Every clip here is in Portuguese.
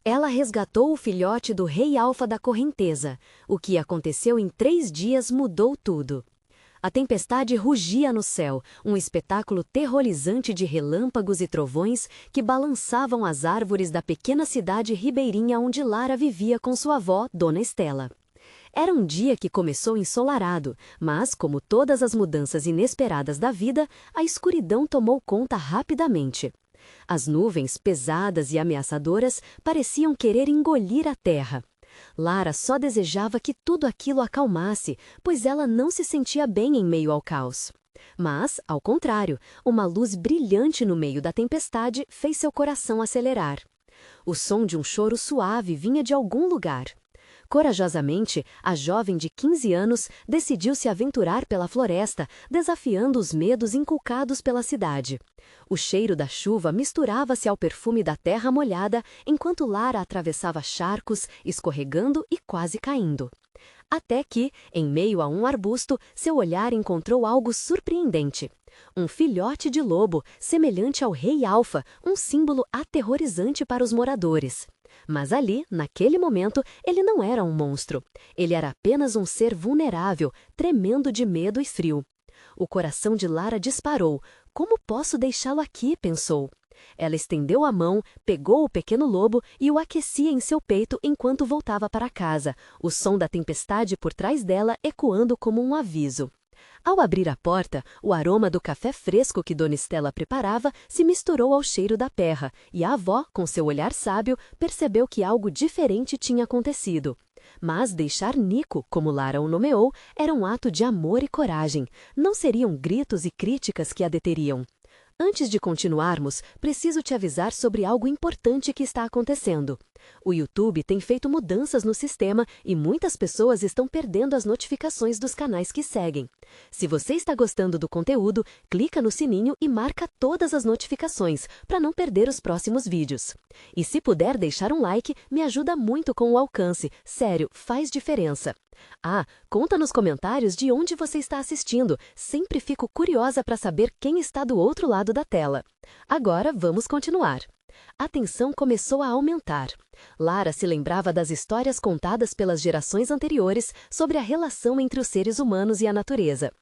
Ela resgatou o filhote do rei Alfa da correnteza. O que aconteceu em 3 dias mudou tudo. A tempestade rugia no céu, um espetáculo terrorizante de relâmpagos e trovões que balançavam as árvores da pequena cidade ribeirinha onde Lara vivia com sua avó, Dona Estela. Era um dia que começou ensolarado, mas, como todas as mudanças inesperadas da vida, a escuridão tomou conta rapidamente. As nuvens, pesadas e ameaçadoras, pareciam querer engolir a terra. Lara só desejava que tudo aquilo acalmasse, pois ela não se sentia bem em meio ao caos. Mas, ao contrário, uma luz brilhante no meio da tempestade fez seu coração acelerar. O som de um choro suave vinha de algum lugar. Corajosamente, a jovem de 15 anos decidiu se aventurar pela floresta, desafiando os medos inculcados pela cidade. O cheiro da chuva misturava-se ao perfume da terra molhada enquanto Lara atravessava charcos, escorregando e quase caindo. Até que, em meio a um arbusto, seu olhar encontrou algo surpreendente. Um filhote de lobo, semelhante ao rei Alfa, um símbolo aterrorizante para os moradores. Mas ali, naquele momento, ele não era um monstro. Ele era apenas um ser vulnerável, tremendo de medo e frio. O coração de Lara disparou. Como posso deixá-lo aqui? Pensou. Ela estendeu a mão, pegou o pequeno lobo e o aquecia em seu peito enquanto voltava para casa, o som da tempestade por trás dela ecoando como um aviso. Ao abrir a porta, o aroma do café fresco que Dona Estela preparava se misturou ao cheiro da terra, e a avó, com seu olhar sábio, percebeu que algo diferente tinha acontecido. Mas deixar Nico, como Lara o nomeou, era um ato de amor e coragem. Não seriam gritos e críticas que a deteriam. Antes de continuarmos, preciso te avisar sobre algo importante que está acontecendo. O YouTube tem feito mudanças no sistema e muitas pessoas estão perdendo as notificações dos canais que seguem. Se você está gostando do conteúdo, clica no sininho e marca todas as notificações para não perder os próximos vídeos. E se puder deixar um like, me ajuda muito com o alcance. Sério, faz diferença. Ah, conta nos comentários de onde você está assistindo. Sempre fico curiosa para saber quem está do outro lado da tela. Agora vamos continuar. A tensão começou a aumentar. Lara se lembrava das histórias contadas pelas gerações anteriores sobre a relação entre os seres humanos e a natureza.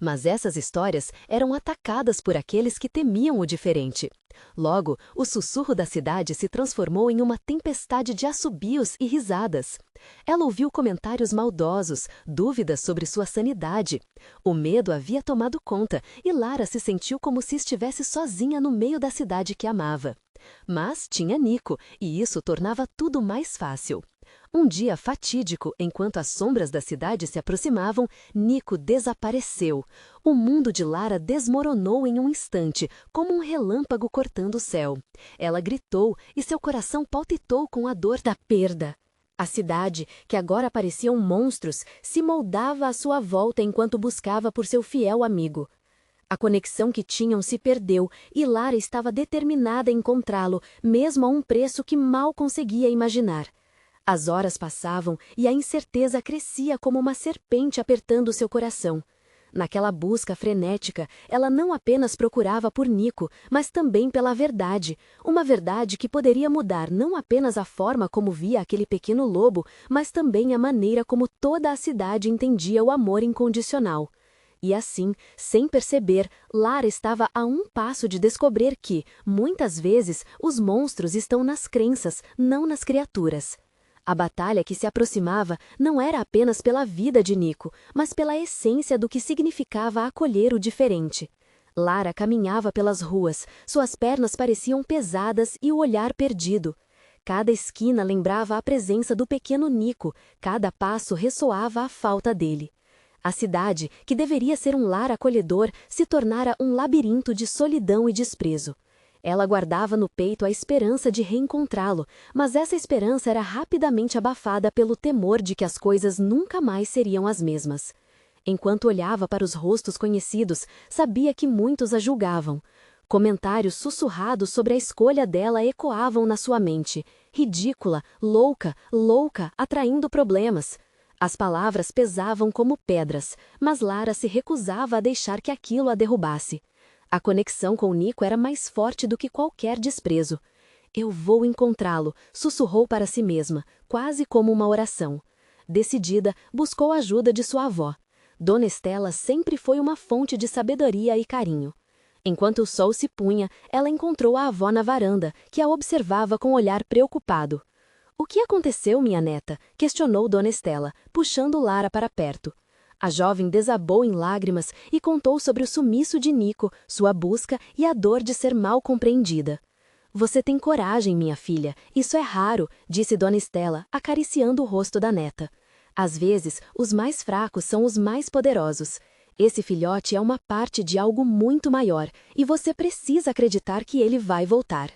Mas essas histórias eram atacadas por aqueles que temiam o diferente. Logo, o sussurro da cidade se transformou em uma tempestade de assobios e risadas. Ela ouviu comentários maldosos, dúvidas sobre sua sanidade. O medo havia tomado conta e Lara se sentiu como se estivesse sozinha no meio da cidade que amava. Mas tinha Nico, e isso tornava tudo mais fácil. Um dia fatídico, enquanto as sombras da cidade se aproximavam, Nico desapareceu. O mundo de Lara desmoronou em um instante, como um relâmpago cortando o céu. Ela gritou e seu coração palpitou com a dor da perda. A cidade, que agora pareciam monstros, se moldava à sua volta enquanto buscava por seu fiel amigo. A conexão que tinham se perdeu e Lara estava determinada a encontrá-lo, mesmo a um preço que mal conseguia imaginar. As horas passavam e a incerteza crescia como uma serpente apertando seu coração. Naquela busca frenética, ela não apenas procurava por Nico, mas também pela verdade. Uma verdade que poderia mudar não apenas a forma como via aquele pequeno lobo, mas também a maneira como toda a cidade entendia o amor incondicional. E assim, sem perceber, Lara estava a um passo de descobrir que, muitas vezes, os monstros estão nas crenças, não nas criaturas. A batalha que se aproximava não era apenas pela vida de Nico, mas pela essência do que significava acolher o diferente. Lara caminhava pelas ruas, suas pernas pareciam pesadas e o olhar perdido. Cada esquina lembrava a presença do pequeno Nico, cada passo ressoava a falta dele. A cidade, que deveria ser um lar acolhedor, se tornara um labirinto de solidão e desprezo. Ela guardava no peito a esperança de reencontrá-lo, mas essa esperança era rapidamente abafada pelo temor de que as coisas nunca mais seriam as mesmas. Enquanto olhava para os rostos conhecidos, sabia que muitos a julgavam. Comentários sussurrados sobre a escolha dela ecoavam na sua mente. Ridícula, louca, louca, atraindo problemas. As palavras pesavam como pedras, mas Lara se recusava a deixar que aquilo a derrubasse. A conexão com Nico era mais forte do que qualquer desprezo. Eu vou encontrá-lo, sussurrou para si mesma, quase como uma oração. Decidida, buscou a ajuda de sua avó. Dona Estela sempre foi uma fonte de sabedoria e carinho. Enquanto o sol se punha, ela encontrou a avó na varanda, que a observava com olhar preocupado. "O que aconteceu, minha neta?" questionou Dona Estela, puxando Lara para perto. A jovem desabou em lágrimas e contou sobre o sumiço de Nico, sua busca e a dor de ser mal compreendida. "Você tem coragem, minha filha. Isso é raro", disse Dona Estela, acariciando o rosto da neta. "Às vezes, os mais fracos são os mais poderosos. Esse filhote é uma parte de algo muito maior, e você precisa acreditar que ele vai voltar."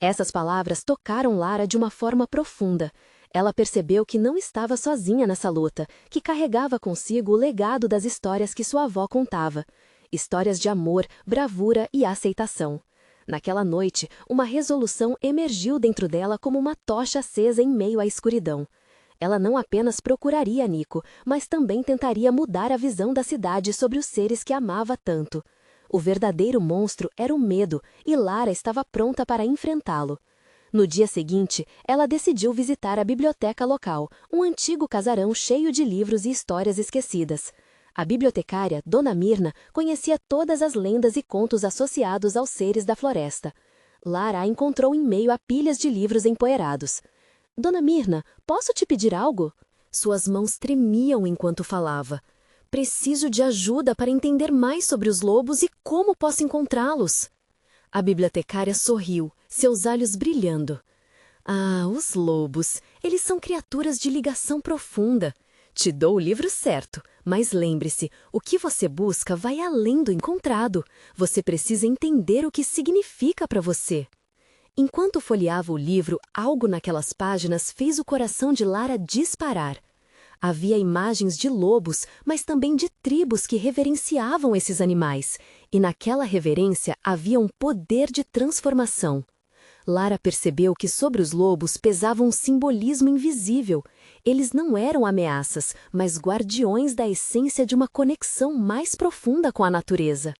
Essas palavras tocaram Lara de uma forma profunda. Ela percebeu que não estava sozinha nessa luta, que carregava consigo o legado das histórias que sua avó contava. Histórias de amor, bravura e aceitação. Naquela noite, uma resolução emergiu dentro dela como uma tocha acesa em meio à escuridão. Ela não apenas procuraria Nico, mas também tentaria mudar a visão da cidade sobre os seres que amava tanto. O verdadeiro monstro era o medo, e Lara estava pronta para enfrentá-lo. No dia seguinte, ela decidiu visitar a biblioteca local, um antigo casarão cheio de livros e histórias esquecidas. A bibliotecária, Dona Mirna, conhecia todas as lendas e contos associados aos seres da floresta. Lara a encontrou em meio a pilhas de livros empoeirados. "Dona Mirna, posso te pedir algo?" Suas mãos tremiam enquanto falava. "Preciso de ajuda para entender mais sobre os lobos e como posso encontrá-los." A bibliotecária sorriu, seus olhos brilhando. "Ah, os lobos. Eles são criaturas de ligação profunda. Te dou o livro certo, mas lembre-se, o que você busca vai além do encontrado. Você precisa entender o que significa para você." Enquanto folheava o livro, algo naquelas páginas fez o coração de Lara disparar. Havia imagens de lobos, mas também de tribos que reverenciavam esses animais, e naquela reverência havia um poder de transformação. Lara percebeu que sobre os lobos pesava um simbolismo invisível. Eles não eram ameaças, mas guardiões da essência de uma conexão mais profunda com a natureza.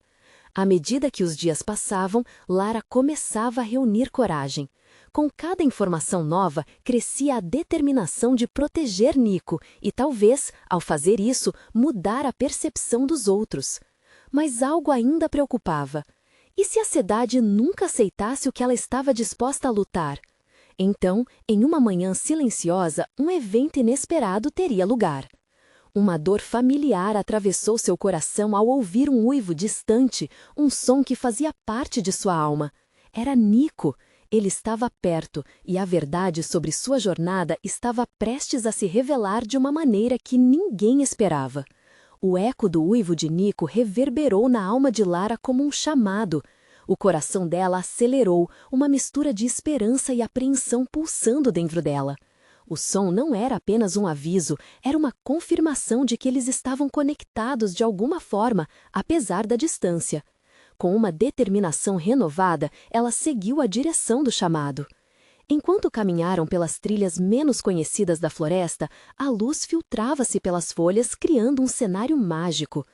À medida que os dias passavam, Lara começava a reunir coragem. Com cada informação nova, crescia a determinação de proteger Nico e, talvez, ao fazer isso, mudar a percepção dos outros. Mas algo ainda preocupava. E se a cidade nunca aceitasse o que ela estava disposta a lutar? Então, em uma manhã silenciosa, um evento inesperado teria lugar. Uma dor familiar atravessou seu coração ao ouvir um uivo distante, um som que fazia parte de sua alma. Era Nico. Ele estava perto, e a verdade sobre sua jornada estava prestes a se revelar de uma maneira que ninguém esperava. O eco do uivo de Nico reverberou na alma de Lara como um chamado. O coração dela acelerou, uma mistura de esperança e apreensão pulsando dentro dela. O som não era apenas um aviso, era uma confirmação de que eles estavam conectados de alguma forma, apesar da distância. Com uma determinação renovada, ela seguiu a direção do chamado. Enquanto caminharam pelas trilhas menos conhecidas da floresta, a luz filtrava-se pelas folhas, criando um cenário mágico.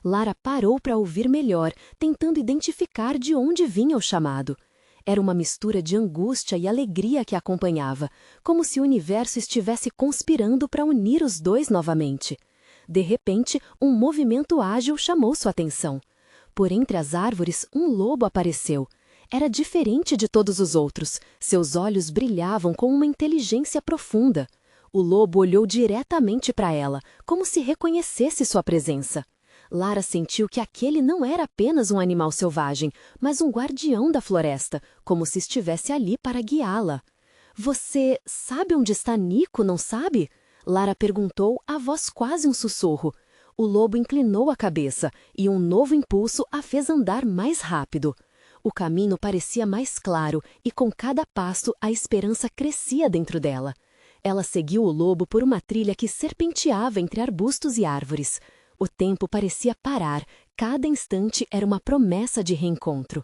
Lara parou para ouvir melhor, tentando identificar de onde vinha o chamado. Era uma mistura de angústia e alegria que a acompanhava, como se o universo estivesse conspirando para unir os dois novamente. De repente, um movimento ágil chamou sua atenção. Por entre as árvores, um lobo apareceu. Era diferente de todos os outros. Seus olhos brilhavam com uma inteligência profunda. O lobo olhou diretamente para ela, como se reconhecesse sua presença. Lara sentiu que aquele não era apenas um animal selvagem, mas um guardião da floresta, como se estivesse ali para guiá-la. "Você sabe onde está Nico, não sabe?" Lara perguntou, a voz quase um sussurro. O lobo inclinou a cabeça, e um novo impulso a fez andar mais rápido. O caminho parecia mais claro, e com cada passo a esperança crescia dentro dela. Ela seguiu o lobo por uma trilha que serpenteava entre arbustos e árvores. O tempo parecia parar, cada instante era uma promessa de reencontro.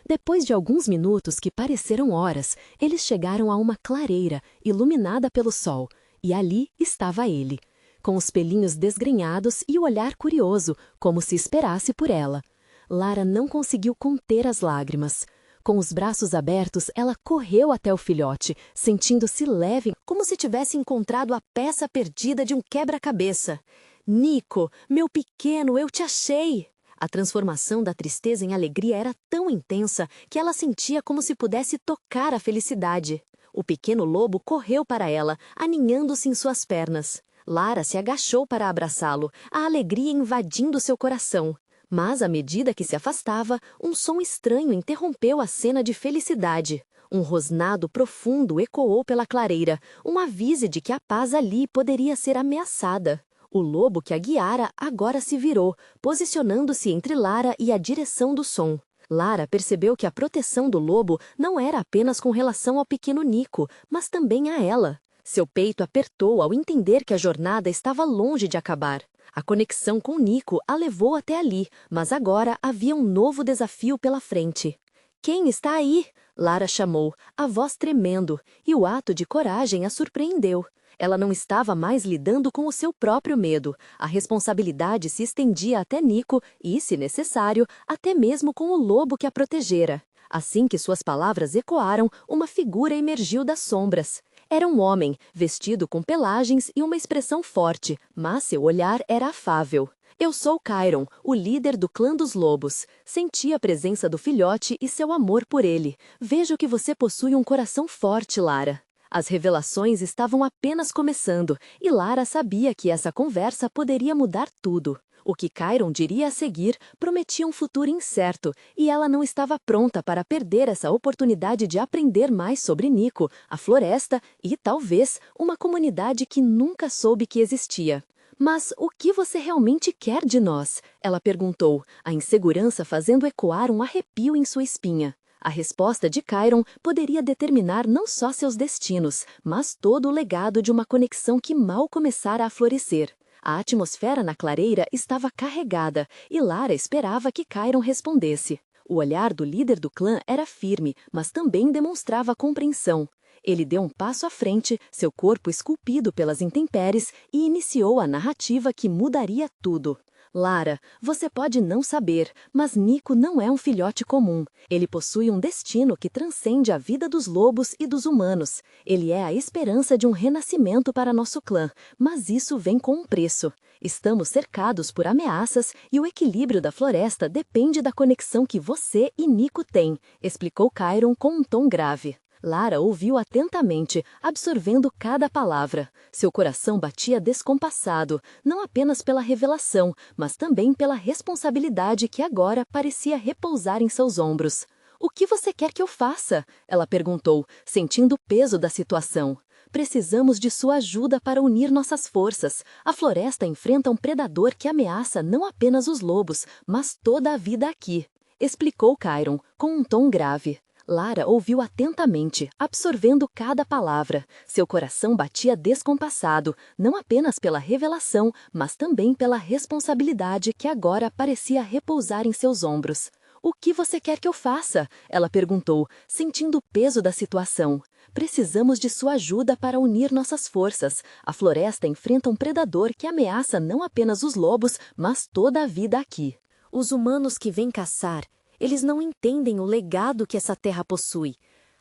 Depois de alguns minutos que pareceram horas, eles chegaram a uma clareira, iluminada pelo sol, e ali estava ele, com os pelinhos desgrenhados e o olhar curioso, como se esperasse por ela. Lara não conseguiu conter as lágrimas. Com os braços abertos, ela correu até o filhote, sentindo-se leve, como se tivesse encontrado a peça perdida de um quebra-cabeça. Nico, meu pequeno, eu te achei! A transformação da tristeza em alegria era tão intensa que ela sentia como se pudesse tocar a felicidade. O pequeno lobo correu para ela, aninhando-se em suas pernas. Lara se agachou para abraçá-lo, a alegria invadindo seu coração. Mas, à medida que se afastava, um som estranho interrompeu a cena de felicidade. Um rosnado profundo ecoou pela clareira, um aviso de que a paz ali poderia ser ameaçada. O lobo que a guiara agora se virou, posicionando-se entre Lara e a direção do som. Lara percebeu que a proteção do lobo não era apenas com relação ao pequeno Nico, mas também a ela. Seu peito apertou ao entender que a jornada estava longe de acabar. A conexão com Nico a levou até ali, mas agora havia um novo desafio pela frente. "Quem está aí?" Lara chamou, a voz tremendo, e o ato de coragem a surpreendeu. Ela não estava mais lidando com o seu próprio medo. A responsabilidade se estendia até Nico e, se necessário, até mesmo com o lobo que a protegera. Assim que suas palavras ecoaram, uma figura emergiu das sombras. Era um homem, vestido com pelagens e uma expressão forte, mas seu olhar era afável. "Eu sou Chiron, o líder do clã dos lobos. Senti a presença do filhote e seu amor por ele. Vejo que você possui um coração forte, Lara." As revelações estavam apenas começando, e Lara sabia que essa conversa poderia mudar tudo. O que Chiron diria a seguir prometia um futuro incerto, e ela não estava pronta para perder essa oportunidade de aprender mais sobre Nico, a floresta e, talvez, uma comunidade que nunca soube que existia. "Mas o que você realmente quer de nós?" ela perguntou, a insegurança fazendo ecoar um arrepio em sua espinha. A resposta de Chiron poderia determinar não só seus destinos, mas todo o legado de uma conexão que mal começara a florescer. A atmosfera na clareira estava carregada, e Lara esperava que Chiron respondesse. O olhar do líder do clã era firme, mas também demonstrava compreensão. Ele deu um passo à frente, seu corpo esculpido pelas intempéries, e iniciou a narrativa que mudaria tudo. "Lara, você pode não saber, mas Nico não é um filhote comum. Ele possui um destino que transcende a vida dos lobos e dos humanos. Ele é a esperança de um renascimento para nosso clã, mas isso vem com um preço. Estamos cercados por ameaças e o equilíbrio da floresta depende da conexão que você e Nico têm", explicou Chiron com um tom grave. Lara ouviu atentamente, absorvendo cada palavra. Seu coração batia descompassado, não apenas pela revelação, mas também pela responsabilidade que agora parecia repousar em seus ombros. "O que você quer que eu faça?" ela perguntou, sentindo o peso da situação. "Precisamos de sua ajuda para unir nossas forças. A floresta enfrenta um predador que ameaça não apenas os lobos, mas toda a vida aqui", explicou Chiron, com um tom grave. Lara ouviu atentamente, absorvendo cada palavra. Seu coração batia descompassado, não apenas pela revelação, mas também pela responsabilidade que agora parecia repousar em seus ombros. "O que você quer que eu faça?" ela perguntou, sentindo o peso da situação. "Precisamos de sua ajuda para unir nossas forças. A floresta enfrenta um predador que ameaça não apenas os lobos, mas toda a vida aqui. Os humanos que vêm caçar, eles não entendem o legado que essa terra possui.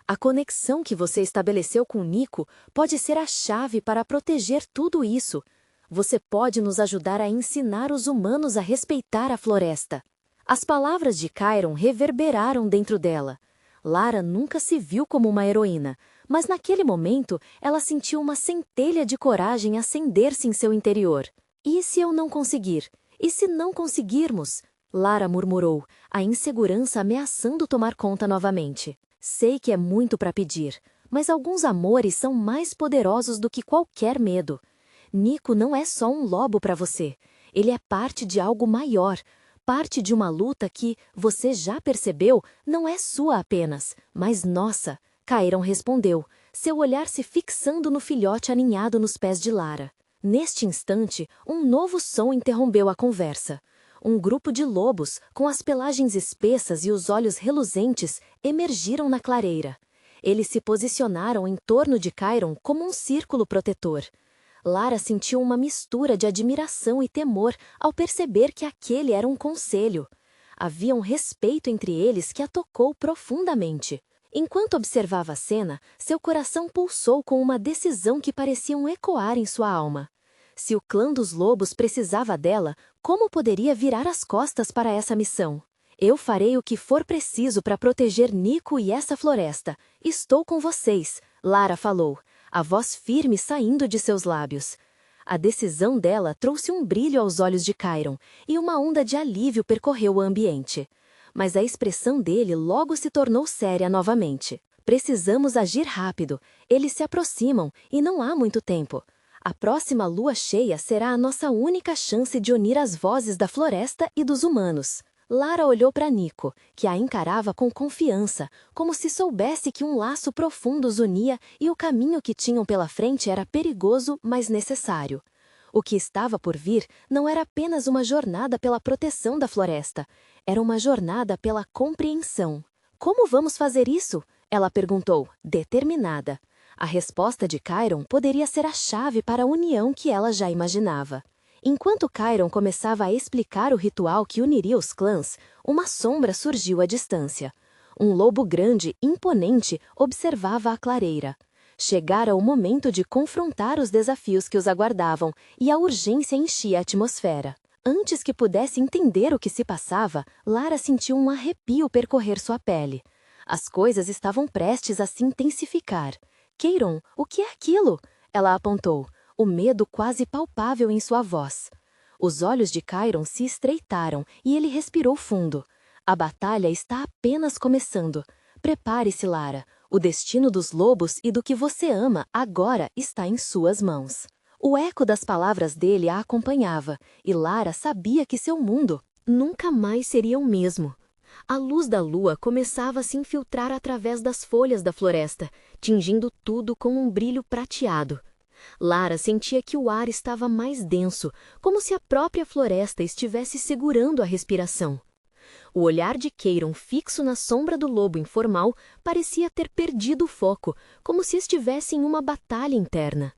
A conexão que você estabeleceu com Nico pode ser a chave para proteger tudo isso. Você pode nos ajudar a ensinar os humanos a respeitar a floresta." As palavras de Chiron reverberaram dentro dela. Lara nunca se viu como uma heroína, mas naquele momento ela sentiu uma centelha de coragem acender-se em seu interior. "E se eu não conseguir? E se não conseguirmos?" Lara murmurou, a insegurança ameaçando tomar conta novamente. "Sei que é muito para pedir, mas alguns amores são mais poderosos do que qualquer medo. Nico não é só um lobo para você. Ele é parte de algo maior, parte de uma luta que, você já percebeu, não é sua apenas, mas nossa." Chiron respondeu, seu olhar se fixando no filhote aninhado nos pés de Lara. Neste instante, um novo som interrompeu a conversa. Um grupo de lobos, com as pelagens espessas e os olhos reluzentes, emergiram na clareira. Eles se posicionaram em torno de Chiron como um círculo protetor. Lara sentiu uma mistura de admiração e temor ao perceber que aquele era um conselho. Havia um respeito entre eles que a tocou profundamente. Enquanto observava a cena, seu coração pulsou com uma decisão que parecia ecoar em sua alma. Se o clã dos lobos precisava dela, como poderia virar as costas para essa missão? Eu farei o que for preciso para proteger Nico e essa floresta. Estou com vocês, Lara falou, a voz firme saindo de seus lábios. A decisão dela trouxe um brilho aos olhos de Chiron, e uma onda de alívio percorreu o ambiente. Mas a expressão dele logo se tornou séria novamente. Precisamos agir rápido. Eles se aproximam, e não há muito tempo. A próxima lua cheia será a nossa única chance de unir as vozes da floresta e dos humanos. Lara olhou para Nico, que a encarava com confiança, como se soubesse que um laço profundo os unia e o caminho que tinham pela frente era perigoso, mas necessário. O que estava por vir não era apenas uma jornada pela proteção da floresta, era uma jornada pela compreensão. Como vamos fazer isso? Ela perguntou, determinada. A resposta de Chiron poderia ser a chave para a união que ela já imaginava. Enquanto Chiron começava a explicar o ritual que uniria os clãs, uma sombra surgiu à distância. Um lobo grande, imponente, observava a clareira. Chegara o momento de confrontar os desafios que os aguardavam, e a urgência enchia a atmosfera. Antes que pudesse entender o que se passava, Lara sentiu um arrepio percorrer sua pele. As coisas estavam prestes a se intensificar. Chiron, o que é aquilo? Ela apontou, o medo quase palpável em sua voz. Os olhos de Chiron se estreitaram e ele respirou fundo. A batalha está apenas começando. Prepare-se, Lara. O destino dos lobos e do que você ama agora está em suas mãos. O eco das palavras dele a acompanhava, e Lara sabia que seu mundo nunca mais seria o mesmo. A luz da lua começava a se infiltrar através das folhas da floresta, tingindo tudo com um brilho prateado. Lara sentia que o ar estava mais denso, como se a própria floresta estivesse segurando a respiração. O olhar de Chiron fixo na sombra do lobo informal parecia ter perdido o foco, como se estivesse em uma batalha interna.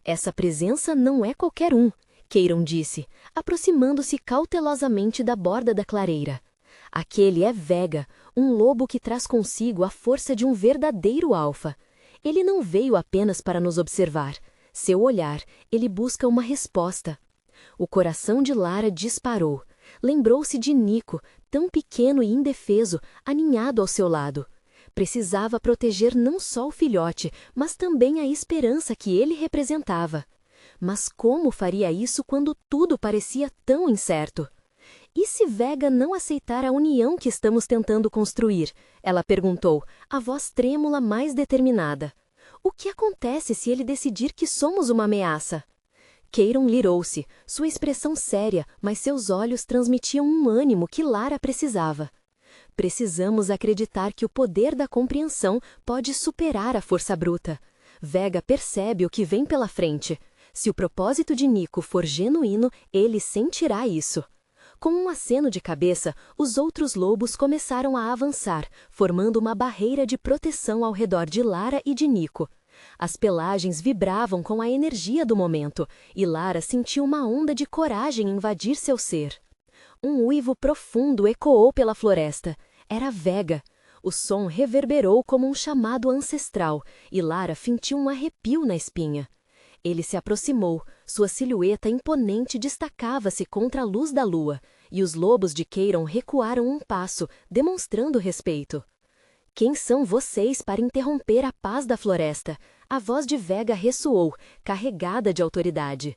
Essa presença não é qualquer um, Chiron disse, aproximando-se cautelosamente da borda da clareira. Aquele é Vega, um lobo que traz consigo a força de um verdadeiro alfa. Ele não veio apenas para nos observar. Seu olhar, ele busca uma resposta. O coração de Lara disparou. Lembrou-se de Nico, tão pequeno e indefeso, aninhado ao seu lado. Precisava proteger não só o filhote, mas também a esperança que ele representava. Mas como faria isso quando tudo parecia tão incerto? E se Vega não aceitar a união que estamos tentando construir? Ela perguntou, a voz trêmula mais determinada. O que acontece se ele decidir que somos uma ameaça? Chiron lirou-se, sua expressão séria, mas seus olhos transmitiam um ânimo que Lara precisava. Precisamos acreditar que o poder da compreensão pode superar a força bruta. Vega percebe o que vem pela frente. Se o propósito de Nico for genuíno, ele sentirá isso. Com um aceno de cabeça, os outros lobos começaram a avançar, formando uma barreira de proteção ao redor de Lara e de Nico. As pelagens vibravam com a energia do momento, e Lara sentiu uma onda de coragem invadir seu ser. Um uivo profundo ecoou pela floresta. Era Vega. O som reverberou como um chamado ancestral, e Lara sentiu um arrepio na espinha. Ele se aproximou, sua silhueta imponente destacava-se contra a luz da lua, e os lobos de Chiron recuaram um passo, demonstrando respeito. Quem são vocês para interromper a paz da floresta? A voz de Vega ressoou, carregada de autoridade.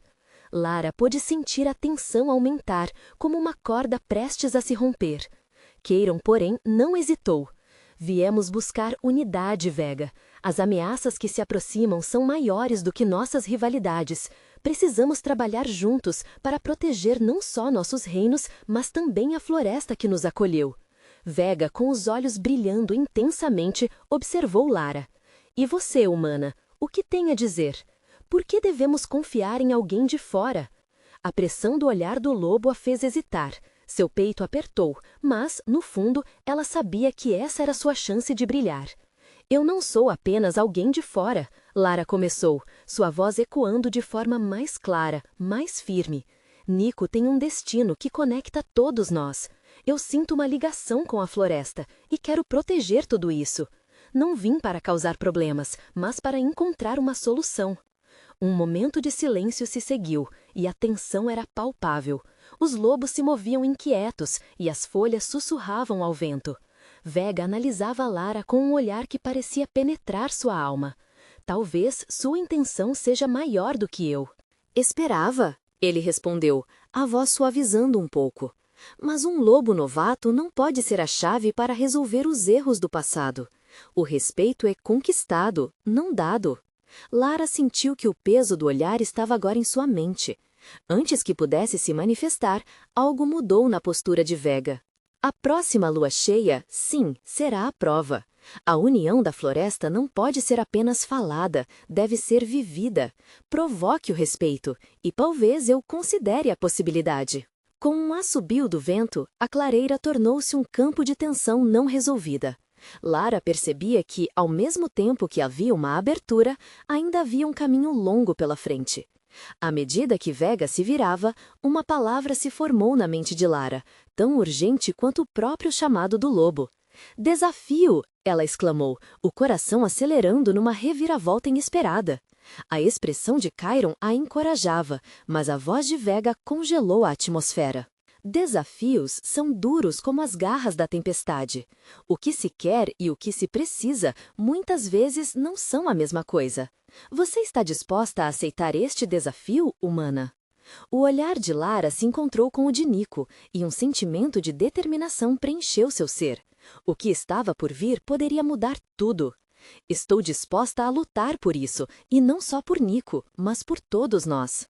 Lara pôde sentir a tensão aumentar, como uma corda prestes a se romper. Chiron, porém, não hesitou. Viemos buscar unidade, Vega. As ameaças que se aproximam são maiores do que nossas rivalidades. Precisamos trabalhar juntos para proteger não só nossos reinos, mas também a floresta que nos acolheu. Vega, com os olhos brilhando intensamente, observou Lara. E você, humana, o que tem a dizer? Por que devemos confiar em alguém de fora? A pressão do olhar do lobo a fez hesitar. Seu peito apertou, mas, no fundo, ela sabia que essa era sua chance de brilhar. Eu não sou apenas alguém de fora, Lara começou, sua voz ecoando de forma mais clara, mais firme. Nico tem um destino que conecta todos nós. Eu sinto uma ligação com a floresta e quero proteger tudo isso. Não vim para causar problemas, mas para encontrar uma solução. Um momento de silêncio se seguiu, e a tensão era palpável. Os lobos se moviam inquietos, e as folhas sussurravam ao vento. Vega analisava Lara com um olhar que parecia penetrar sua alma. Talvez sua intenção seja maior do que eu. Esperava, ele respondeu, a voz suavizando um pouco. Mas um lobo novato não pode ser a chave para resolver os erros do passado. O respeito é conquistado, não dado. Lara sentiu que o peso do olhar estava agora em sua mente. Antes que pudesse se manifestar, algo mudou na postura de Vega. A próxima lua cheia, sim, será a prova. A união da floresta não pode ser apenas falada, deve ser vivida. Provoque o respeito, e talvez eu considere a possibilidade. Com um assobio do vento, a clareira tornou-se um campo de tensão não resolvida. Lara percebia que, ao mesmo tempo que havia uma abertura, ainda havia um caminho longo pela frente. À medida que Vega se virava, uma palavra se formou na mente de Lara, tão urgente quanto o próprio chamado do lobo. Desafio! Ela exclamou, o coração acelerando numa reviravolta inesperada. A expressão de Chiron a encorajava, mas a voz de Vega congelou a atmosfera. Desafios são duros como as garras da tempestade. O que se quer e o que se precisa muitas vezes não são a mesma coisa. Você está disposta a aceitar este desafio, humana? O olhar de Lara se encontrou com o de Nico, e um sentimento de determinação preencheu seu ser. O que estava por vir poderia mudar tudo. Estou disposta a lutar por isso, e não só por Nico, mas por todos nós.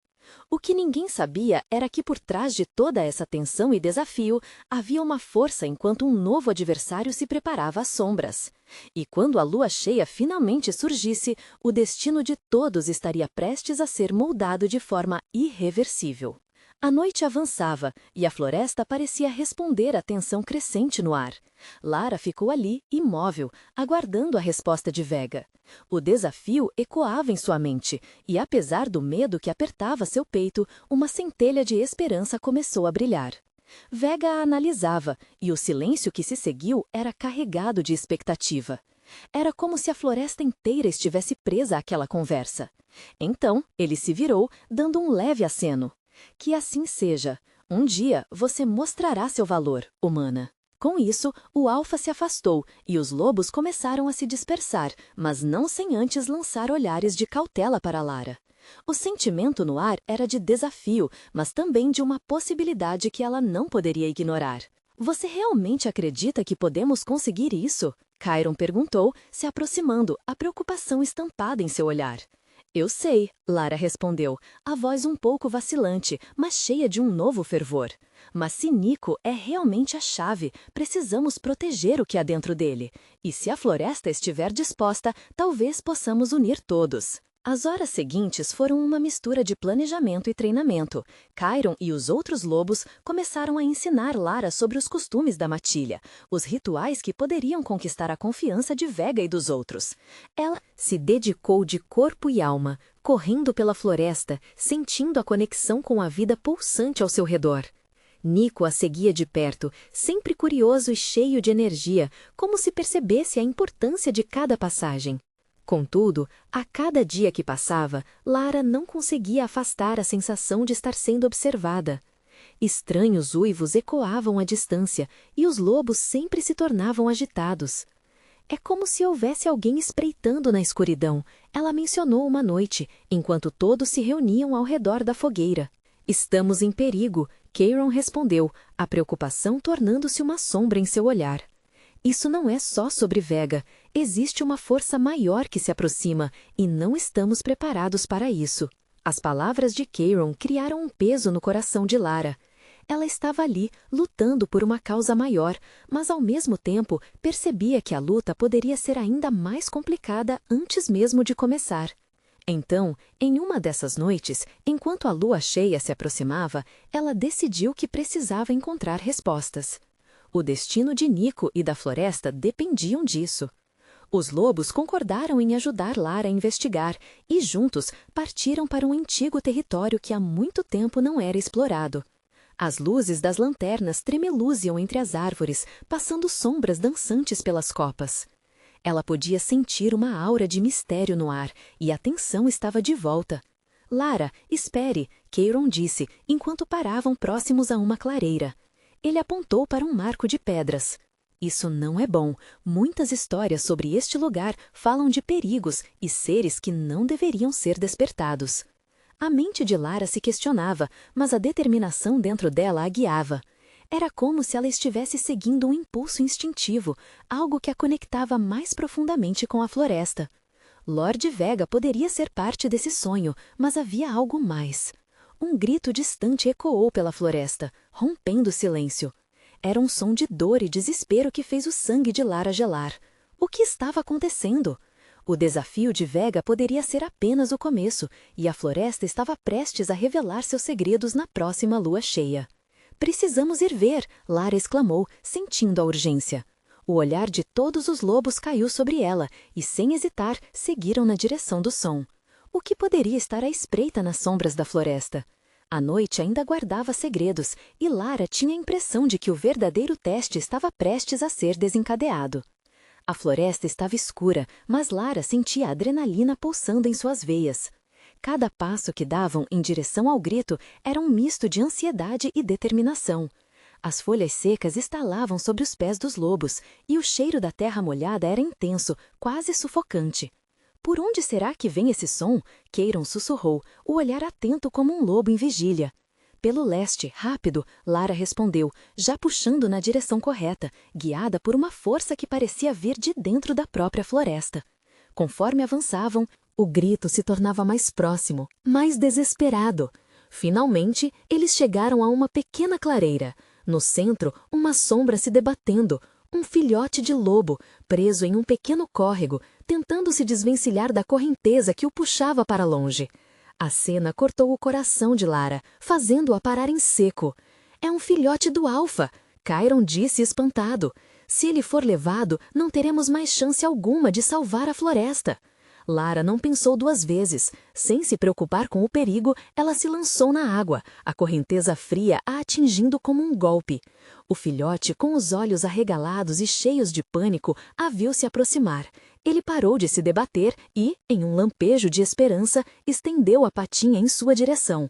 O que ninguém sabia era que por trás de toda essa tensão e desafio havia uma força enquanto um novo adversário se preparava às sombras. E quando a lua cheia finalmente surgisse, o destino de todos estaria prestes a ser moldado de forma irreversível. A noite avançava e a floresta parecia responder à tensão crescente no ar. Lara ficou ali, imóvel, aguardando a resposta de Vega. O desafio ecoava em sua mente, e apesar do medo que apertava seu peito, uma centelha de esperança começou a brilhar. Vega a analisava, e o silêncio que se seguiu era carregado de expectativa. Era como se a floresta inteira estivesse presa àquela conversa. Então, ele se virou, dando um leve aceno. Que assim seja. Um dia você mostrará seu valor, humana. Com isso, o alfa se afastou e os lobos começaram a se dispersar, mas não sem antes lançar olhares de cautela para Lara. O sentimento no ar era de desafio, mas também de uma possibilidade que ela não poderia ignorar. Você realmente acredita que podemos conseguir isso? Chiron perguntou, se aproximando, a preocupação estampada em seu olhar. Eu sei, Lara respondeu, a voz um pouco vacilante, mas cheia de um novo fervor. Mas se Nico é realmente a chave, precisamos proteger o que há dentro dele. E se a floresta estiver disposta, talvez possamos unir todos. As horas seguintes foram uma mistura de planejamento e treinamento. Chiron e os outros lobos começaram a ensinar Lara sobre os costumes da matilha, os rituais que poderiam conquistar a confiança de Vega e dos outros. Ela se dedicou de corpo e alma, correndo pela floresta, sentindo a conexão com a vida pulsante ao seu redor. Nico a seguia de perto, sempre curioso e cheio de energia, como se percebesse a importância de cada passagem. Contudo, a cada dia que passava, Lara não conseguia afastar a sensação de estar sendo observada. Estranhos uivos ecoavam à distância e os lobos sempre se tornavam agitados. É como se houvesse alguém espreitando na escuridão, ela mencionou uma noite, enquanto todos se reuniam ao redor da fogueira. Estamos em perigo, Chiron respondeu, a preocupação tornando-se uma sombra em seu olhar. Isso não é só sobre Vega. Existe uma força maior que se aproxima e não estamos preparados para isso. As palavras de Chiron criaram um peso no coração de Lara. Ela estava ali, lutando por uma causa maior, mas ao mesmo tempo percebia que a luta poderia ser ainda mais complicada antes mesmo de começar. Então, em uma dessas noites, enquanto a lua cheia se aproximava, ela decidiu que precisava encontrar respostas. O destino de Nico e da floresta dependiam disso. Os lobos concordaram em ajudar Lara a investigar e, juntos, partiram para um antigo território que há muito tempo não era explorado. As luzes das lanternas tremeluziam entre as árvores, passando sombras dançantes pelas copas. Ela podia sentir uma aura de mistério no ar, e a tensão estava de volta. Lara, espere, Kayron disse, enquanto paravam próximos a uma clareira. Ele apontou para um marco de pedras. Isso não é bom. Muitas histórias sobre este lugar falam de perigos e seres que não deveriam ser despertados. A mente de Lara se questionava, mas a determinação dentro dela a guiava. Era como se ela estivesse seguindo um impulso instintivo, algo que a conectava mais profundamente com a floresta. Lord Vega poderia ser parte desse sonho, mas havia algo mais. Um grito distante ecoou pela floresta, rompendo o silêncio. Era um som de dor e desespero que fez o sangue de Lara gelar. O que estava acontecendo? O desafio de Vega poderia ser apenas o começo, e a floresta estava prestes a revelar seus segredos na próxima lua cheia. Precisamos ir ver, Lara exclamou, sentindo a urgência. O olhar de todos os lobos caiu sobre ela, e sem hesitar, seguiram na direção do som. O que poderia estar à espreita nas sombras da floresta? A noite ainda guardava segredos, e Lara tinha a impressão de que o verdadeiro teste estava prestes a ser desencadeado. A floresta estava escura, mas Lara sentia a adrenalina pulsando em suas veias. Cada passo que davam em direção ao grito era um misto de ansiedade e determinação. As folhas secas estalavam sobre os pés dos lobos, e o cheiro da terra molhada era intenso, quase sufocante. Por onde será que vem esse som? Kayron sussurrou, o olhar atento como um lobo em vigília. Pelo leste, rápido, Lara respondeu, já puxando na direção correta, guiada por uma força que parecia vir de dentro da própria floresta. Conforme avançavam, o grito se tornava mais próximo, mais desesperado. Finalmente, eles chegaram a uma pequena clareira. No centro, uma sombra se debatendo, um filhote de lobo, preso em um pequeno córrego, tentando se desvencilhar da correnteza que o puxava para longe. A cena cortou o coração de Lara, fazendo-a parar em seco. É um filhote do Alfa, Kayron disse espantado. Se ele for levado, não teremos mais chance alguma de salvar a floresta. Lara não pensou duas vezes. Sem se preocupar com o perigo, ela se lançou na água, a correnteza fria a atingindo como um golpe. O filhote, com os olhos arregalados e cheios de pânico, a viu se aproximar. Ele parou de se debater e, em um lampejo de esperança, estendeu a patinha em sua direção.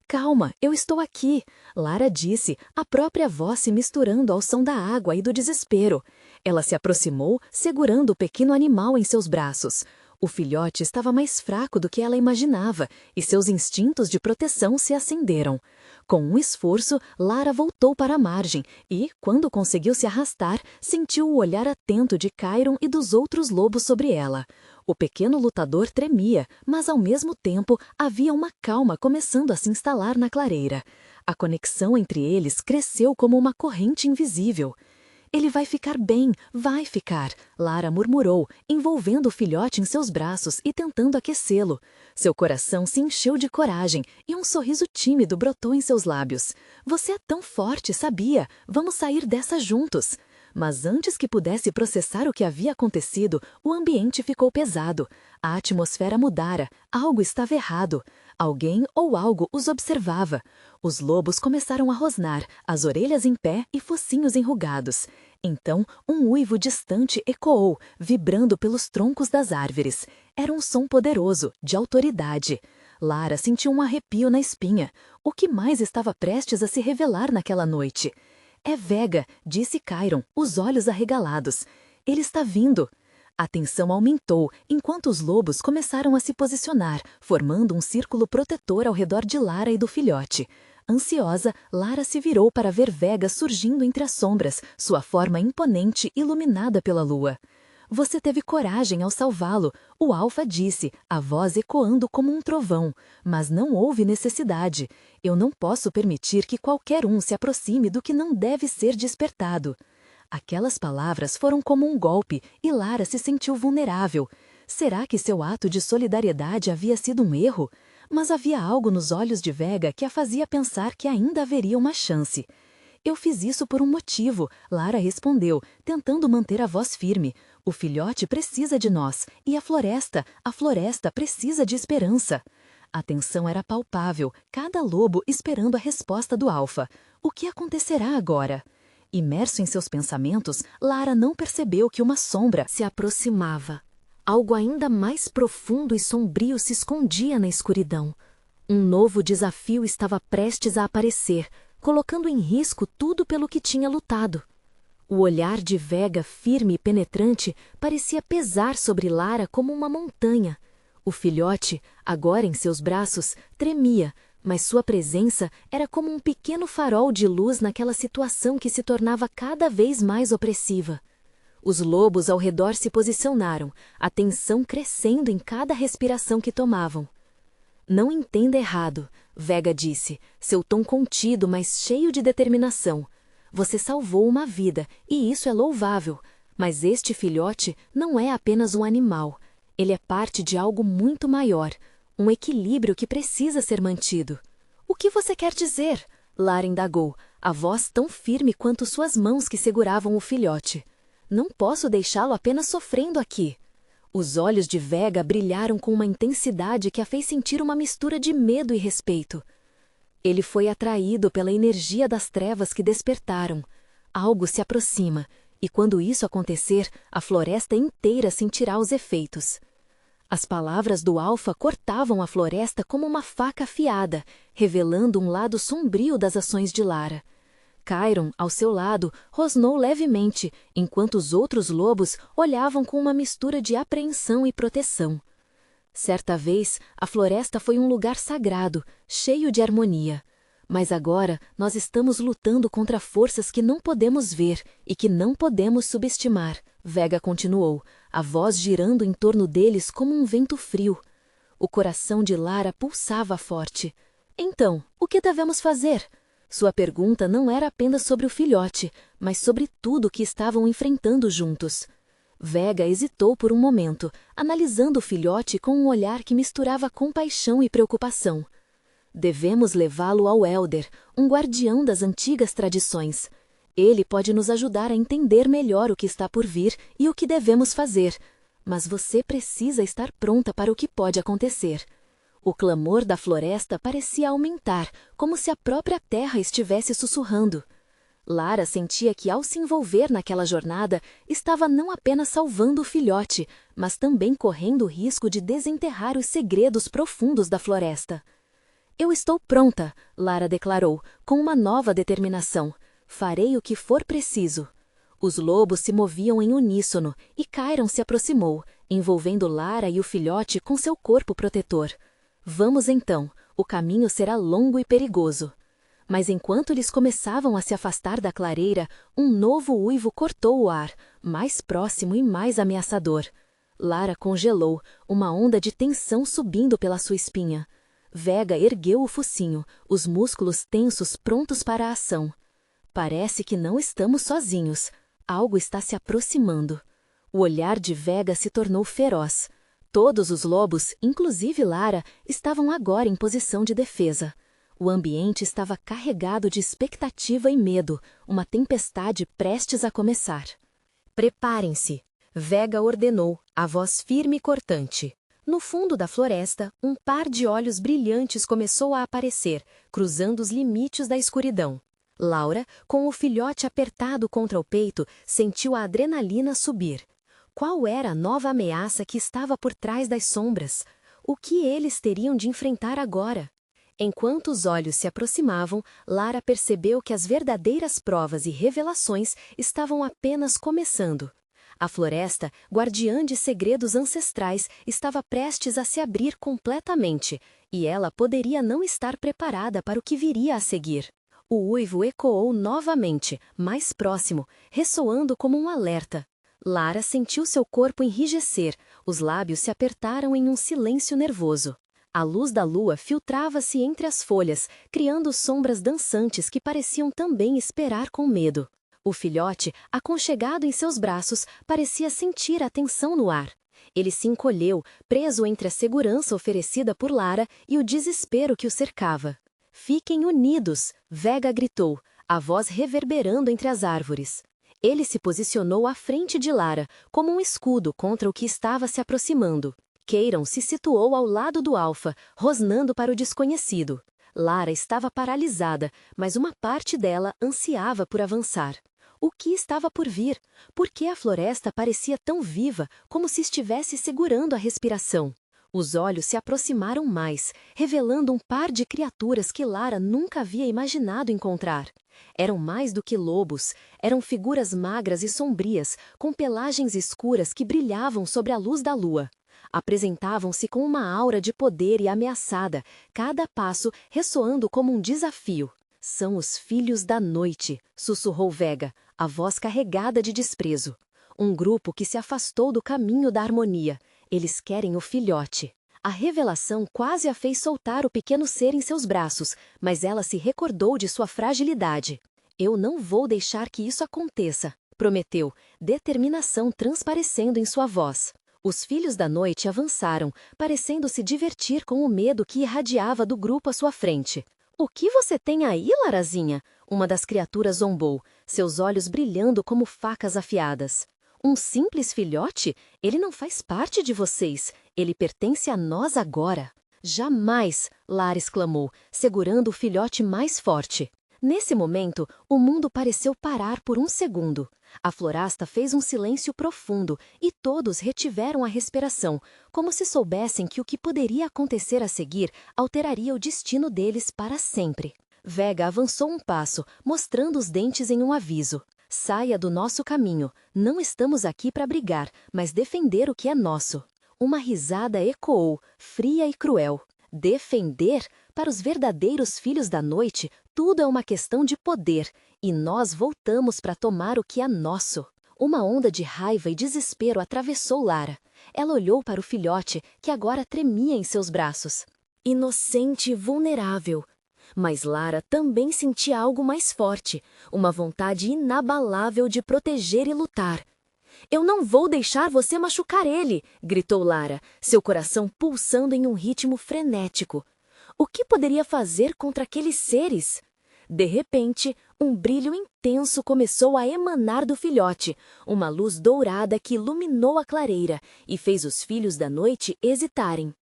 Calma, eu estou aqui, Lara disse, a própria voz se misturando ao som da água e do desespero. Ela se aproximou, segurando o pequeno animal em seus braços. O filhote estava mais fraco do que ela imaginava, e seus instintos de proteção se acenderam. Com um esforço, Lara voltou para a margem e, quando conseguiu se arrastar, sentiu o olhar atento de Kayron e dos outros lobos sobre ela. O pequeno lutador tremia, mas ao mesmo tempo havia uma calma começando a se instalar na clareira. A conexão entre eles cresceu como uma corrente invisível. Ele vai ficar bem, vai ficar, Lara murmurou, envolvendo o filhote em seus braços e tentando aquecê-lo. Seu coração se encheu de coragem e um sorriso tímido brotou em seus lábios. Você é tão forte, sabia? Vamos sair dessa juntos. Mas antes que pudesse processar o que havia acontecido, o ambiente ficou pesado. A atmosfera mudara, algo estava errado. Alguém ou algo os observava. Os lobos começaram a rosnar, as orelhas em pé e focinhos enrugados. Então, um uivo distante ecoou, vibrando pelos troncos das árvores. Era um som poderoso, de autoridade. Lara sentiu um arrepio na espinha. O que mais estava prestes a se revelar naquela noite? É Vega, disse Kayron, os olhos arregalados. Ele está vindo. A tensão aumentou, enquanto os lobos começaram a se posicionar, formando um círculo protetor ao redor de Lara e do filhote. Ansiosa, Lara se virou para ver Vega surgindo entre as sombras, sua forma imponente iluminada pela lua. Você teve coragem ao salvá-lo, o Alfa disse, a voz ecoando como um trovão. Mas não houve necessidade. Eu não posso permitir que qualquer um se aproxime do que não deve ser despertado. Aquelas palavras foram como um golpe e Lara se sentiu vulnerável. Será que seu ato de solidariedade havia sido um erro? Mas havia algo nos olhos de Vega que a fazia pensar que ainda haveria uma chance. Eu fiz isso por um motivo, Lara respondeu, tentando manter a voz firme. O filhote precisa de nós, e a floresta precisa de esperança. A tensão era palpável, cada lobo esperando a resposta do Alfa. O que acontecerá agora? Imerso em seus pensamentos, Lara não percebeu que uma sombra Se aproximava. Algo ainda mais profundo e sombrio se escondia na escuridão. Um novo desafio estava prestes a aparecer, colocando em risco tudo pelo que tinha lutado. O olhar de Vega, firme e penetrante, parecia pesar sobre Lara como uma montanha. O filhote, agora em seus braços, tremia, mas sua presença era como um pequeno farol de luz naquela situação que se tornava cada vez mais opressiva. Os lobos ao redor se posicionaram, a tensão crescendo em cada respiração que tomavam. Não entenda errado, Vega disse, seu tom contido, mas cheio de determinação. Você salvou uma vida, e isso é louvável, mas este filhote não é apenas um animal. Ele é parte de algo muito maior, um equilíbrio que precisa ser mantido. O que você quer dizer? Lara indagou, a voz tão firme quanto suas mãos que seguravam o filhote. Não posso deixá-lo apenas sofrendo aqui. Os olhos de Vega brilharam com uma intensidade que a fez sentir uma mistura de medo e respeito. Ele foi atraído pela energia das trevas que despertaram. Algo se aproxima, e quando isso acontecer, a floresta inteira sentirá os efeitos. As palavras do Alfa cortavam a floresta como uma faca afiada, revelando um lado sombrio das ações de Lara. Chiron, ao seu lado, rosnou levemente, enquanto os outros lobos olhavam com uma mistura de apreensão e proteção. Certa vez, a floresta foi um lugar sagrado, cheio de harmonia. Mas agora nós estamos lutando contra forças que não podemos ver e que não podemos subestimar, Vega continuou, a voz girando em torno deles como um vento frio. O coração de Lara pulsava forte. Então, o que devemos fazer? Sua pergunta não era apenas sobre o filhote, mas sobre tudo que estavam enfrentando juntos. Vega hesitou por um momento, analisando o filhote com um olhar que misturava compaixão e preocupação. Devemos levá-lo ao Elder, um guardião das antigas tradições. Ele pode nos ajudar a entender melhor o que está por vir e o que devemos fazer. Mas você precisa estar pronta para o que pode acontecer. O clamor da floresta parecia aumentar, como se a própria terra estivesse sussurrando. Lara sentia que, ao se envolver naquela jornada, estava não apenas salvando o filhote, mas também correndo o risco de desenterrar os segredos profundos da floresta. Eu estou pronta, Lara declarou, com uma nova determinação. Farei o que for preciso. Os lobos se moviam em uníssono e Chiron se aproximou, envolvendo Lara e o filhote com seu corpo protetor. Vamos então, o caminho será longo e perigoso. Mas enquanto eles começavam a se afastar da clareira, um novo uivo cortou o ar, mais próximo e mais ameaçador. Lara congelou, uma onda de tensão subindo pela sua espinha. Vega ergueu o focinho, os músculos tensos prontos para a ação. Parece que não estamos sozinhos. Algo está se aproximando. O olhar de Vega se tornou feroz. Todos os lobos, inclusive Lara, estavam agora em posição de defesa. O ambiente estava carregado de expectativa e medo, uma tempestade prestes a começar. Preparem-se, Vega ordenou, a voz firme e cortante. No fundo da floresta, um par de olhos brilhantes começou a aparecer, cruzando os limites da escuridão. Laura, com o filhote apertado contra o peito, sentiu a adrenalina subir. Qual era a nova ameaça que estava por trás das sombras? O que eles teriam de enfrentar agora? Enquanto os olhos se aproximavam, Lara percebeu que as verdadeiras provas e revelações estavam apenas começando. A floresta, guardiã de segredos ancestrais, estava prestes a se abrir completamente, e ela poderia não estar preparada para o que viria a seguir. O uivo ecoou novamente, mais próximo, ressoando como um alerta. Lara sentiu seu corpo enrijecer, os lábios se apertaram em um silêncio nervoso. A luz da lua filtrava-se entre as folhas, criando sombras dançantes que pareciam também esperar com medo. O filhote, aconchegado em seus braços, parecia sentir a tensão no ar. Ele se encolheu, preso entre a segurança oferecida por Lara e o desespero que o cercava. Fiquem unidos, Vega gritou, a voz reverberando entre as árvores. Ele se posicionou à frente de Lara, como um escudo contra o que estava se aproximando. Chiron se situou ao lado do Alfa, rosnando para o desconhecido. Lara estava paralisada, mas uma parte dela ansiava por avançar. O que estava por vir? Por que a floresta parecia tão viva, como se estivesse segurando a respiração? Os olhos se aproximaram mais, revelando um par de criaturas que Lara nunca havia imaginado encontrar. Eram mais do que lobos, eram figuras magras e sombrias, com pelagens escuras que brilhavam sobre a luz da lua. Apresentavam-se com uma aura de poder e ameaçada, cada passo ressoando como um desafio. São os filhos da noite, sussurrou Vega, a voz carregada de desprezo. Um grupo que se afastou do caminho da harmonia. Eles querem o filhote. A revelação quase a fez soltar o pequeno ser em seus braços, mas ela se recordou de sua fragilidade. Eu não vou deixar que isso aconteça, prometeu, determinação transparecendo em sua voz. Os filhos da noite avançaram, parecendo se divertir com o medo que irradiava do grupo à sua frente. O que você tem aí, Larazinha? Uma das criaturas zombou, seus olhos brilhando como facas afiadas. Um simples filhote? Ele não faz parte de vocês. Ele pertence a nós agora. Jamais! Lara exclamou, segurando o filhote mais forte. Nesse momento, o mundo pareceu parar por um segundo. A floresta fez um silêncio profundo e todos retiveram a respiração, como se soubessem que o que poderia acontecer a seguir alteraria o destino deles para sempre. Vega avançou um passo, mostrando os dentes em um aviso. Saia do nosso caminho. Não estamos aqui para brigar, mas defender o que é nosso. Uma risada ecoou, fria e cruel. Defender? Para os verdadeiros filhos da noite, tudo é uma questão de poder, e nós voltamos para tomar o que é nosso. Uma onda de raiva e desespero atravessou Lara. Ela olhou para o filhote, que agora tremia em seus braços. Inocente e vulnerável. Mas Lara também sentia algo mais forte, uma vontade inabalável de proteger e lutar. Eu não vou deixar você machucar ele, gritou Lara, seu coração pulsando em um ritmo frenético. O que poderia fazer contra aqueles seres? De repente, um brilho intenso começou a emanar do filhote, uma luz dourada que iluminou a clareira e fez os filhos da noite hesitarem.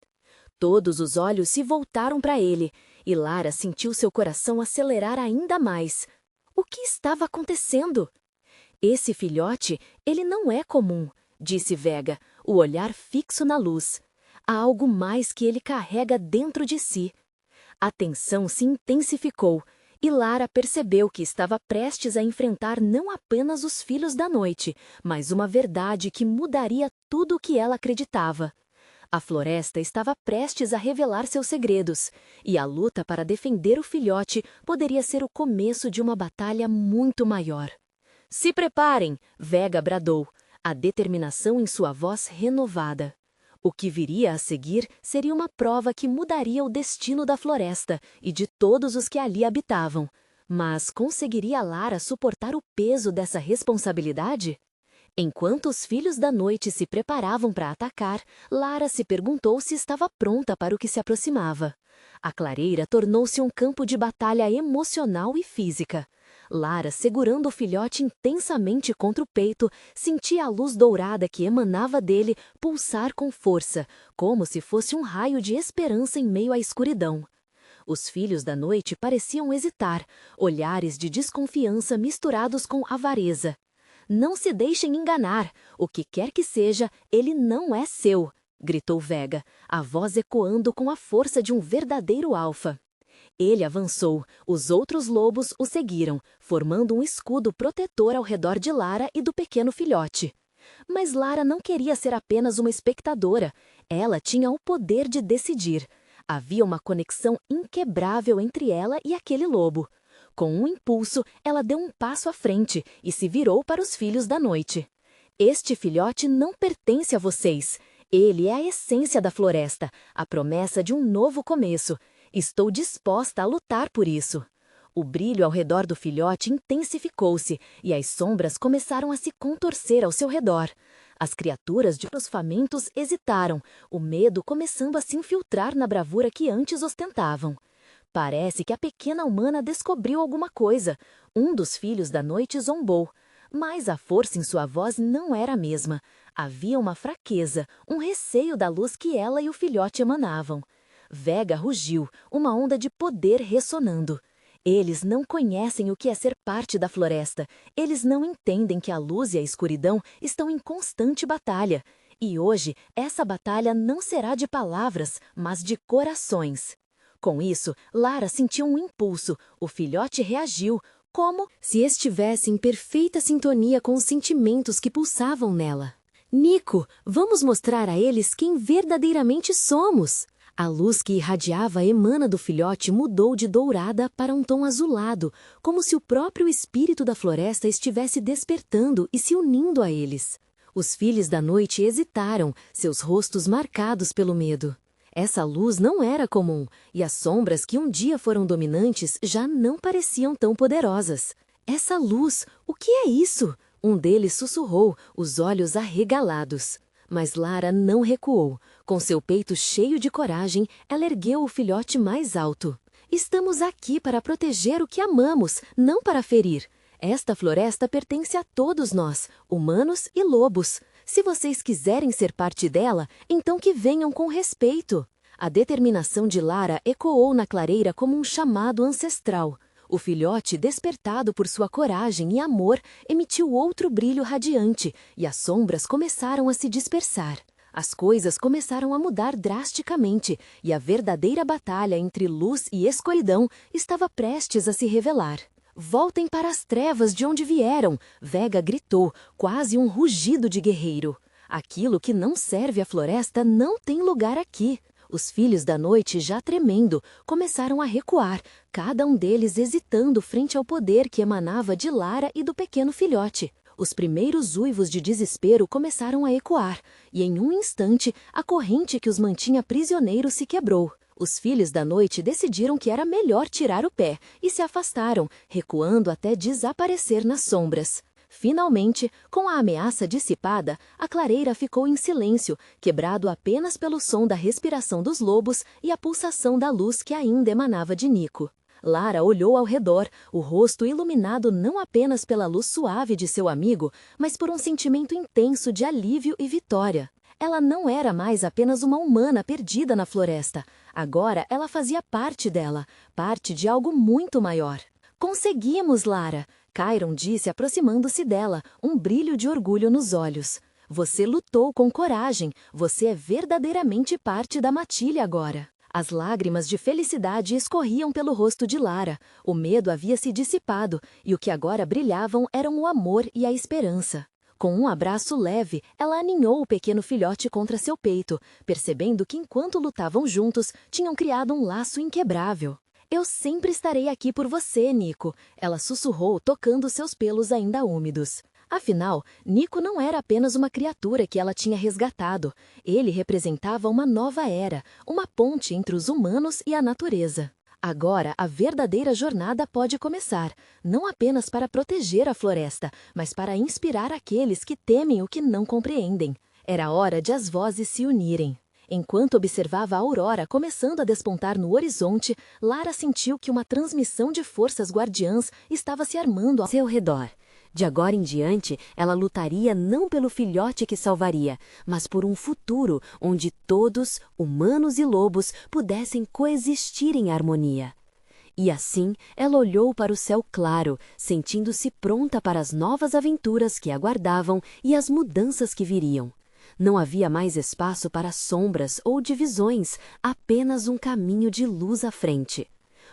Todos os olhos se voltaram para ele, e Lara sentiu seu coração acelerar ainda mais. O que estava acontecendo? Esse filhote, ele não é comum, disse Vega, o olhar fixo na luz. Há algo mais que ele carrega dentro de si. A tensão se intensificou, e Lara percebeu que estava prestes a enfrentar não apenas os filhos da noite, mas uma verdade que mudaria tudo o que ela acreditava. A floresta estava prestes a revelar seus segredos, e a luta para defender o filhote poderia ser o começo de uma batalha muito maior. Se preparem, Vega bradou, a determinação em sua voz renovada. O que viria a seguir seria uma prova que mudaria o destino da floresta e de todos os que ali habitavam. Mas conseguiria Lara suportar o peso dessa responsabilidade? Enquanto os filhos da noite se preparavam para atacar, Lara se perguntou se estava pronta para o que se aproximava. A clareira tornou-se um campo de batalha emocional e física. Lara, segurando o filhote intensamente contra o peito, sentia a luz dourada que emanava dele pulsar com força, como se fosse um raio de esperança em meio à escuridão. Os filhos da noite pareciam hesitar, olhares de desconfiança misturados com avareza. Não se deixem enganar, o que quer que seja, ele não é seu, gritou Vega, a voz ecoando com a força de um verdadeiro alfa. Ele avançou, os outros lobos o seguiram, formando um escudo protetor ao redor de Lara e do pequeno filhote. Mas Lara não queria ser apenas uma espectadora, ela tinha o poder de decidir. Havia uma conexão inquebrável entre ela e aquele lobo. Com um impulso, ela deu um passo à frente e se virou para os filhos da noite. Este filhote não pertence a vocês. Ele é a essência da floresta, a promessa de um novo começo. Estou disposta a lutar por isso. O brilho ao redor do filhote intensificou-se e as sombras começaram a se contorcer ao seu redor. As criaturas de os famintos hesitaram, o medo começando a se infiltrar na bravura que antes ostentavam. Parece que a pequena humana descobriu alguma coisa. Um dos filhos da noite zombou. Mas a força em sua voz não era a mesma. Havia uma fraqueza, um receio da luz que ela e o filhote emanavam. Vega rugiu, uma onda de poder ressonando. Eles não conhecem o que é ser parte da floresta. Eles não entendem que a luz e a escuridão estão em constante batalha. E hoje, essa batalha não será de palavras, mas de corações. Com isso, Lara sentiu um impulso. O filhote reagiu, como se estivesse em perfeita sintonia com os sentimentos que pulsavam nela. Nico, vamos mostrar a eles quem verdadeiramente somos! A luz que irradiava emana do filhote mudou de dourada para um tom azulado, como se o próprio espírito da floresta estivesse despertando e se unindo a eles. Os filhos da noite hesitaram, seus rostos marcados pelo medo. Essa luz não era comum, e as sombras que um dia foram dominantes já não pareciam tão poderosas. Essa luz, o que é isso? Um deles sussurrou, os olhos arregalados. Mas Lara não recuou. Com seu peito cheio de coragem, ela ergueu o filhote mais alto. Estamos aqui para proteger o que amamos, não para ferir. Esta floresta pertence a todos nós, humanos e lobos. Se vocês quiserem ser parte dela, então que venham com respeito. A determinação de Lara ecoou na clareira como um chamado ancestral. O filhote, despertado por sua coragem e amor, emitiu outro brilho radiante, e as sombras começaram a se dispersar. As coisas começaram a mudar drasticamente, e a verdadeira batalha entre luz e escuridão estava prestes a se revelar. Voltem para as trevas de onde vieram, Vega gritou, quase um rugido de guerreiro. Aquilo que não serve à floresta não tem lugar aqui. Os filhos da noite, já tremendo, começaram a recuar, cada um deles hesitando frente ao poder que emanava de Lara e do pequeno filhote. Os primeiros uivos de desespero começaram a ecoar, e em um instante, a corrente que os mantinha prisioneiros se quebrou. Os filhos da noite decidiram que era melhor tirar o pé, e se afastaram, recuando até desaparecer nas sombras. Finalmente, com a ameaça dissipada, a clareira ficou em silêncio, quebrado apenas pelo som da respiração dos lobos e a pulsação da luz que ainda emanava de Nico. Lara olhou ao redor, o rosto iluminado não apenas pela luz suave de seu amigo, mas por um sentimento intenso de alívio e vitória. Ela não era mais apenas uma humana perdida na floresta. Agora ela fazia parte dela, parte de algo muito maior. Conseguimos, Lara! Chiron disse aproximando-se dela, um brilho de orgulho nos olhos. Você lutou com coragem, você é verdadeiramente parte da matilha agora. As lágrimas de felicidade escorriam pelo rosto de Lara. O medo havia se dissipado, e o que agora brilhavam eram o amor e a esperança. Com um abraço leve, ela aninhou o pequeno filhote contra seu peito, percebendo que enquanto lutavam juntos, tinham criado um laço inquebrável. Eu sempre estarei aqui por você, Nico, ela sussurrou, tocando seus pelos ainda úmidos. Afinal, Nico não era apenas uma criatura que ela tinha resgatado. Ele representava uma nova era, uma ponte entre os humanos e a natureza. Agora, a verdadeira jornada pode começar, não apenas para proteger a floresta, mas para inspirar aqueles que temem o que não compreendem. Era hora de as vozes se unirem. Enquanto observava a aurora começando a despontar no horizonte, Lara sentiu que uma transmissão de forças guardiãs estava se armando ao seu redor. De agora em diante, ela lutaria não pelo filhote que salvaria, mas por um futuro onde todos, humanos e lobos, pudessem coexistir em harmonia. E assim, ela olhou para o céu claro, sentindo-se pronta para as novas aventuras que aguardavam e as mudanças que viriam. Não havia mais espaço para sombras ou divisões, apenas um caminho de luz à frente.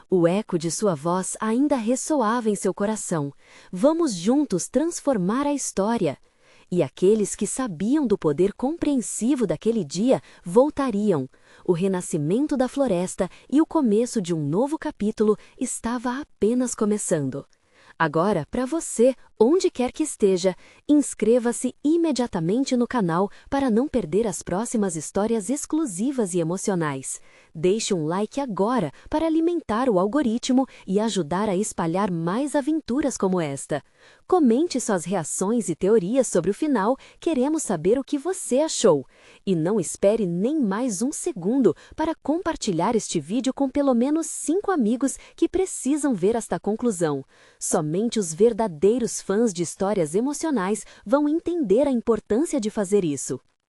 O eco de sua voz ainda ressoava em seu coração. Vamos juntos transformar a história. E aqueles que sabiam do poder compreensivo daquele dia voltariam. O renascimento da floresta e o começo de um novo capítulo estava apenas começando. Agora, para você, onde quer que esteja, inscreva-se imediatamente no canal para não perder as próximas histórias exclusivas e emocionais. Deixe um like agora para alimentar o algoritmo e ajudar a espalhar mais aventuras como esta. Comente suas reações e teorias sobre o final, queremos saber o que você achou. E não espere nem mais um segundo para compartilhar este vídeo com pelo menos 5 amigos que precisam ver esta conclusão. Somente os verdadeiros fãs de histórias emocionais vão entender a importância de fazer isso.